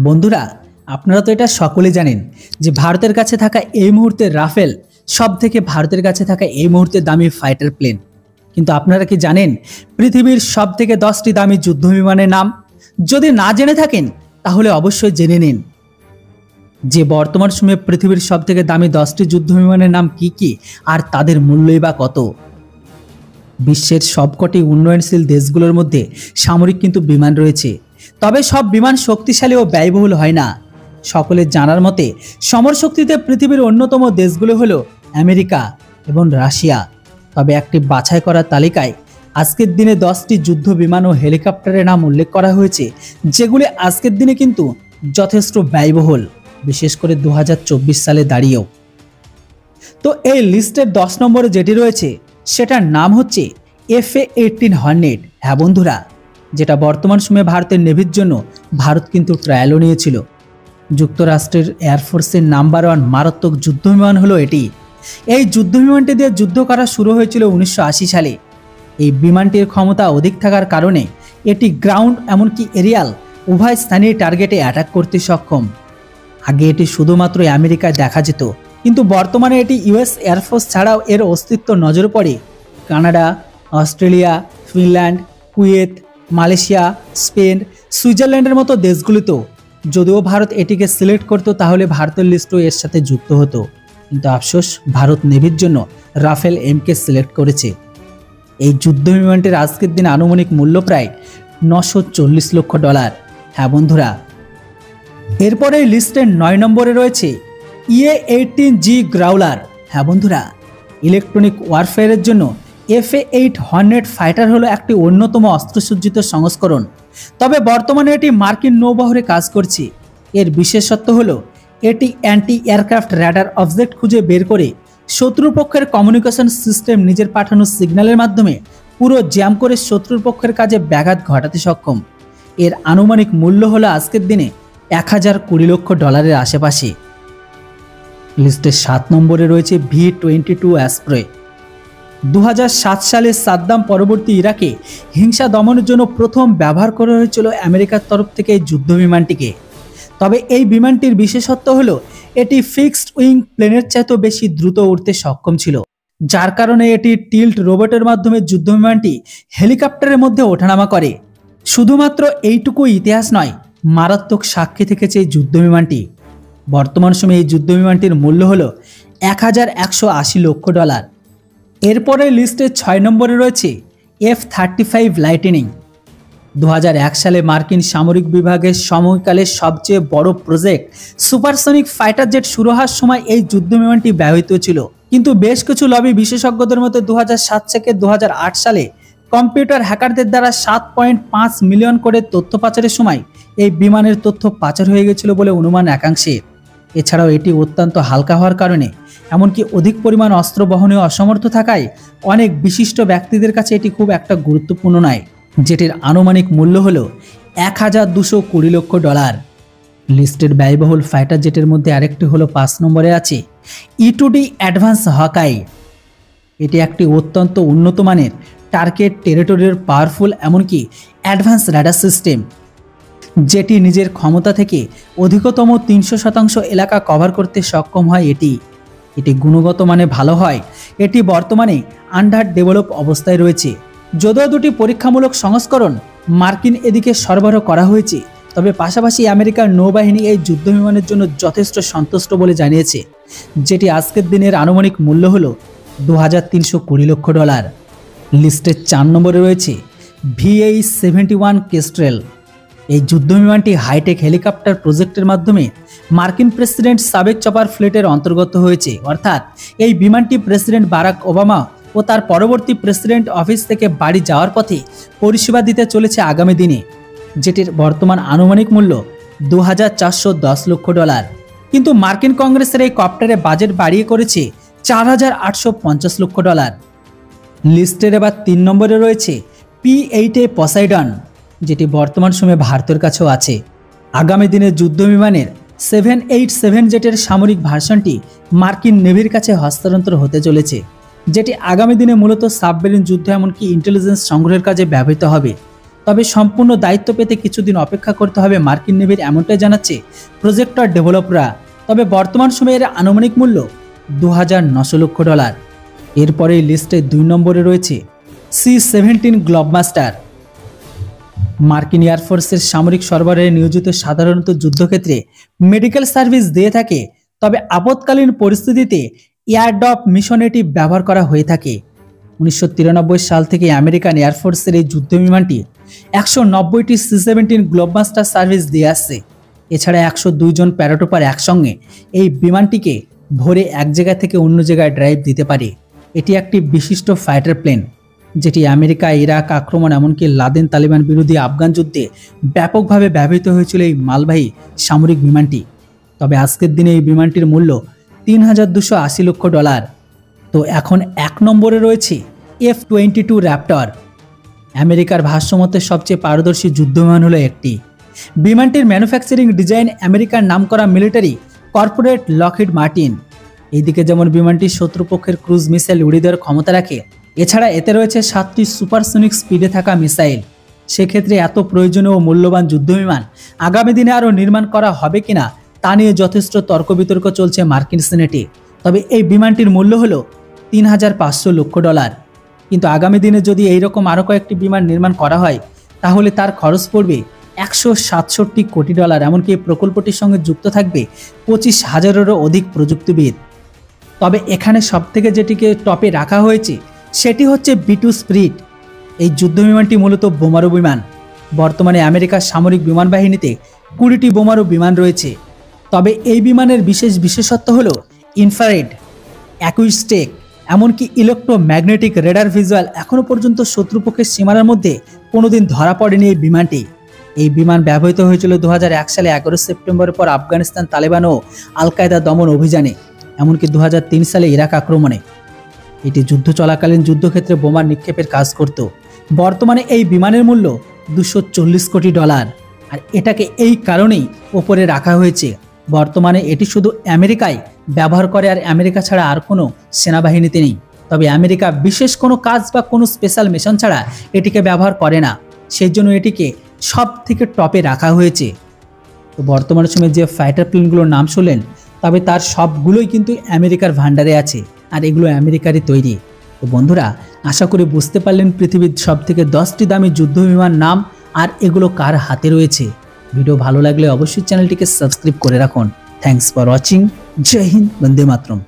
বন্ধুরা, আপনারা তো এটা সকলেই জানেন যে ভারতের কাছে থাকা এই মুহূর্তে রাফেল সবথেকে ভারতের কাছে থাকা এই মুহূর্তে দামি ফাইটার প্লেন। কিন্তু আপনারা কি জানেন পৃথিবীর সবথেকে 10টি দামি যুদ্ধ বিমানের নাম? যদি না জেনে থাকেন তাহলে অবশ্যই জেনে নিন যে বর্তমান সময়ে পৃথিবীর সবথেকে দামি 10টি যুদ্ধ বিমানের নাম কি কি আর তাদের মূল্যই বা কত। বিশ্বের সবকটি উন্নয়নশীল দেশগুলোর মধ্যে সামরিক কিন্তু বিমান রয়েছে, তবে সব বিমান শক্তিশালী ও ব্যয়বহুল হয় না। সকলের জানার মতে সমর শক্তিতে পৃথিবীর অন্যতম দেশগুলো হলো আমেরিকা এবং রাশিয়া। তবে একটি বাছাই করা তালিকায় আজকের দিনে 10টি যুদ্ধ বিমান ও হেলিকপ্টারের নাম উল্লেখ করা হয়েছে, যেগুলি আজকের দিনে কিন্তু যথেষ্ট ব্যয়বহুল, বিশেষ করে 2024 সালে দাঁড়িয়েও। তো এই লিস্টের 10 নম্বরে যেটি রয়েছে সেটার নাম হচ্ছে FA-18 হর্নেট। হ্যাঁ বন্ধুরা, যেটা বর্তমান সময়ে ভারতের নেভির জন্য ভারত কিন্তু ট্রায়ালও নিয়েছিল। যুক্তরাষ্ট্রের এয়ারফোর্সের নাম্বার 1 মারাত্মক যুদ্ধ বিমান হলো এটি। এই যুদ্ধ বিমানটি দিয়ে যুদ্ধ করা শুরু হয়েছিল 1980 সালে। এই বিমানটির ক্ষমতা অধিক থাকার কারণে এটি গ্রাউন্ড এমনকি এরিয়াল উভয় স্থানীয় টার্গেটে অ্যাটাক করতে সক্ষম। আগে এটি শুধুমাত্র আমেরিকায় দেখা যেত, কিন্তু বর্তমানে এটি ইউএস এয়ারফোর্স ছাড়াও এর অস্তিত্ব নজরে পড়ে Canada, Australia, Finland, Kuwait, Malaysia, Spain, সুইজারল্যান্ডের মতো দেশগুলিতেও। যদিও ভারত এটিকে সিলেক্ট করত তাহলে ভারতের লিস্টও এর সাথে যুক্ত হতো, কিন্তু আফসোস ভারত নেভির জন্য রাফেল এমকে সিলেক্ট করেছে। এই যুদ্ধ বিমানটির আজকের দিন আনুমানিক মূল্য প্রায় $940 লক্ষ। হ্যাঁ বন্ধুরা, এরপরে লিস্টের 9 নম্বরে রয়েছে EA-18G গ্রাউলার। হ্যাঁ বন্ধুরা, ইলেকট্রনিক ওয়ারফেয়ারের জন্য FA-8 হর্নেট ফাইটার হলো একটি অন্যতম অস্ত্রসজ্জিত সংস্করণ। তবে বর্তমানে এটি মার্কিন নৌবহরে কাজ করছে। এর বিশেষত্ব হলো এটি অ্যান্টি এয়ারক্রাফট র্যাডার অবজেক্ট খুঁজে বের করে শত্রুপক্ষের কমিউনিকেশন সিস্টেম নিজের পাঠানো সিগন্যালের মাধ্যমে পুরো জ্যাম করে শত্রুপক্ষের কাজে ব্যাঘাত ঘটাতে সক্ষম। এর আনুমানিক মূল্য হলো আজকের দিনে $1020 লক্ষ আশেপাশে। লিস্টের 7 নম্বরে রয়েছে V-22 অ্যাসপ্রে। 2007 সালে সাদ্দাম পরবর্তী ইরাকে হিংসা দমনের জন্য প্রথম ব্যবহার করা হয়েছিল আমেরিকার তরফ থেকে এই যুদ্ধ বিমানটিকে। তবে এই বিমানটির বিশেষত্ব হলো এটি ফিক্সড উইং প্লেনের চাইতেও বেশি দ্রুত উড়তে সক্ষম ছিল, যার কারণে এটি টিল্ট রোবটের মাধ্যমে যুদ্ধ বিমানটি হেলিকপ্টারের মধ্যে ওঠানামা করে। শুধুমাত্র এইটুকু ইতিহাস নয়, মারাত্মক সাক্ষী থেকেছে এই যুদ্ধ বিমানটি। বর্তমান সময়ে এই যুদ্ধ বিমানটির মূল্য হলো $1180 লক্ষ। এরপরে লিস্টে 6 নম্বরে রয়েছে F-35 লাইটনিং। 2001 সালে মার্কিন সামরিক বিভাগের সময়কালের সবচেয়ে বড় প্রজেক্ট সুপারসনিক ফাইটার জেট শুরু হওয়ার সময় এই যুদ্ধ বিমানটি ব্যবহৃত ছিল। কিন্তু বেশ কিছু লবি বিশেষজ্ঞদের মতে 2007 থেকে 2008 সালে কম্পিউটার হ্যাকারদের দ্বারা 7.5 মিলিয়ন করে তথ্য পাচারের সময় এই বিমানের তথ্য পাচার হয়ে গেছিল বলে অনুমান একাংশের। এছাড়াও এটি অত্যন্ত হালকা হওয়ার কারণে এমনকি অধিক পরিমাণ অস্ত্র বহনে অসমর্থ থাকায় অনেক বিশিষ্ট ব্যক্তিদের কাছে এটি খুব একটা গুরুত্বপূর্ণ নয়, যেটির আনুমানিক মূল্য হল $1220 লক্ষ। লিস্টের ব্যয়বহুল ফাইটার জেটের মধ্যে আরেকটি হলো 5 নম্বরে আছে E-2D অ্যাডভান্স হকাই। এটি একটি অত্যন্ত উন্নত মানের টার্গেট টেরিটরির পাওয়ারফুল এমনকি অ্যাডভান্স র্যাডার সিস্টেম, যেটি নিজের ক্ষমতা থেকে অধিকতম 300% এলাকা কভার করতে সক্ষম হয়। এটি গুণগত মানে ভালো হয়। এটি বর্তমানে আন্ডার ডেভেলপ অবস্থায় রয়েছে। যদিও দুটি পরীক্ষামূলক সংস্করণ মার্কিন এদিকে সরবরাহ করা হয়েছে, তবে পাশাপাশি আমেরিকার নৌবাহিনী এই যুদ্ধ বিমানের জন্য যথেষ্ট সন্তুষ্ট বলে জানিয়েছে, যেটি আজকের দিনের আনুমানিক মূল্য হল $2320 লক্ষ। লিস্টের 4 নম্বরে রয়েছে VA-71 কেস্ট্রেল। এই যুদ্ধ বিমানটি হাইটেক হেলিকপ্টার প্রজেক্টের মাধ্যমে মার্কিন প্রেসিডেন্ট সাবেক চপার ফ্লিটের অন্তর্গত হয়েছে। অর্থাৎ এই বিমানটি প্রেসিডেন্ট বারাক ওবামা ও তার পরবর্তী প্রেসিডেন্ট অফিস থেকে বাড়ি যাওয়ার পথে পরিষেবা দিতে চলেছে আগামী দিনে, যেটির বর্তমান আনুমানিক মূল্য $2410 লক্ষ। কিন্তু মার্কিন কংগ্রেসের এই কপ্টারে বাজেট বাড়িয়ে করেছে $4850 লক্ষ। লিস্টের এবার 3 নম্বরে রয়েছে P-8A পসাইডন, যেটি বর্তমান সময়ে ভারতের কাছেও আছে। আগামী দিনে যুদ্ধ বিমানের 787 জেটের সামরিক ভার্সনটি মার্কিন নেভির কাছে হস্তান্তর হতে চলেছে, যেটি আগামী দিনে মূলত সাবমেরিন যুদ্ধ এমনকি ইন্টেলিজেন্স সংগ্রহের কাজে ব্যবহৃত হবে। তবে সম্পূর্ণ দায়িত্ব পেতে কিছুদিন অপেক্ষা করতে হবে মার্কিন নেভির, এমনটাই জানাচ্ছে প্রজেক্টর ডেভেলপররা। তবে বর্তমান সময়ের আনুমানিক মূল্য $2,900,00,000। এরপরে লিস্টে 2 নম্বরে রয়েছে C-17 গ্লোবমাস্টার। মার্কিন এয়ারফোর্সের সামরিক সরবরাহে নিয়োজিত সাধারণত যুদ্ধক্ষেত্রে মেডিকেল সার্ভিস দিয়ে থাকে, তবে আপৎকালীন পরিস্থিতিতে এয়ারড্রপ মিশন এটি ব্যবহার করা হয়ে থাকে। 1993 সাল থেকে আমেরিকান এয়ারফোর্সের এই যুদ্ধ বিমানটি 190টি C-17 গ্লোবমাস্টার সার্ভিস দিয়ে আসছে। এছাড়া 102 জন প্যারাট্রুপার একসঙ্গে এই বিমানটিকে ভরে এক জায়গা থেকে অন্য জায়গায় ড্রাইভ দিতে পারে। এটি একটি বিশিষ্ট ফাইটার প্লেন, যেটি আমেরিকা, ইরাক আক্রমণ, এমনকি লাদেন তালিবান বিরোধী আফগান যুদ্ধে ব্যাপকভাবে ব্যবহৃত হয়েছিল এই মালবাহী সামরিক বিমানটি। তবে আজকের দিনে এই বিমানটির মূল্য $3,280,00,000। তো এখন 1 নম্বরে রয়েছে F-22 র্যাপটর। আমেরিকার ভাষ্যমতে সবচেয়ে পারদর্শী যুদ্ধ বিমান হলো একটি। বিমানটির ম্যানুফ্যাকচারিং ডিজাইন আমেরিকার নামকরা মিলিটারি কর্পোরেট লকহিড মার্টিন। এইদিকে যেমন বিমানটি শত্রুপক্ষের ক্রুজ মিসাইল উড়িয়ে দেওয়ার ক্ষমতা রাখে, এছাড়া এতে রয়েছে 7টি সুপারসনিক স্পিডে থাকা মিসাইল। সেক্ষেত্রে এত প্রয়োজনীয় ও মূল্যবান যুদ্ধবিমান আগামী দিনে আরও নির্মাণ করা হবে কিনা তা নিয়ে যথেষ্ট তর্ক বিতর্ক চলছে মার্কিন সিনেটে। তবে এই বিমানটির মূল্য হলো $3,500,00,000। কিন্তু আগামী দিনে যদি এইরকম আরও কয়েকটি বিমান নির্মাণ করা হয় তাহলে তার খরচ পড়বে $167 কোটি। এমনকি এই প্রকল্পটির সঙ্গে যুক্ত থাকবে 25,000-এরও অধিক প্রযুক্তিবিদ। তবে এখানে সবথেকে যেটিকে টপে রাখা হয়েছে সেটি হচ্ছে B-2 স্পিরিট। এই যুদ্ধ বিমানটি মূলত বোমারু বিমান। বর্তমানে আমেরিকার সামরিক বিমান বাহিনীতে 20টি বোমারু বিমান রয়েছে। তবে এই বিমানের বিশেষত্ব হলো ইনফ্রারেড, অ্যাকুস্টিক, এমনকি ইলেকট্রোম্যাগনেটিক রেডার ভিজুয়াল। এখনও পর্যন্ত শত্রুপক্ষের সীমানার মধ্যে কোনোদিন ধরা পড়েনি এই বিমানটি। এই বিমান ব্যবহৃত হয়েছিল 2001 সালে 11 সেপ্টেম্বরের পর আফগানিস্তান, তালেবান ও আল কায়দা দমন অভিযানে, এমনকি 2003 সালে ইরাক আক্রমণে। এটি যুদ্ধ চলাকালীন যুদ্ধক্ষেত্রে বোমা নিক্ষেপের কাজ করত। বর্তমানে এই বিমানের মূল্য $240 কোটি। আর এটাকে এই কারণেই ওপরে রাখা হয়েছে। বর্তমানে এটি শুধু আমেরিকায় ব্যবহার করে, আর আমেরিকা ছাড়া আর কোনো সেনাবাহিনীতে নেই। তবে আমেরিকা বিশেষ কোনো কাজ বা কোনো স্পেশাল মিশন ছাড়া এটিকে ব্যবহার করে না, সেই জন্য এটিকে সব থেকে টপে রাখা হয়েছে। তো বর্তমান সময়ে যে ফাইটার প্লেনগুলোর নাম শুনলেন, তবে তার সবগুলোই কিন্তু আমেরিকার ভান্ডারে আছে, আর এগুলো আমেরিকারই তৈরি। তো বন্ধুরা, আশা করি বুঝতে পারলেন পৃথিবীর সবথেকে 10টি দামি যুদ্ধ বিমান নাম আর এগুলো কার হাতে রয়েছে। ভিডিও ভালো লাগলে অবশ্যই চ্যানেলটিকে সাবস্ক্রাইব করে রাখুন। Thanks for watching. জয় হিন্দ, বন্দে মাতরম।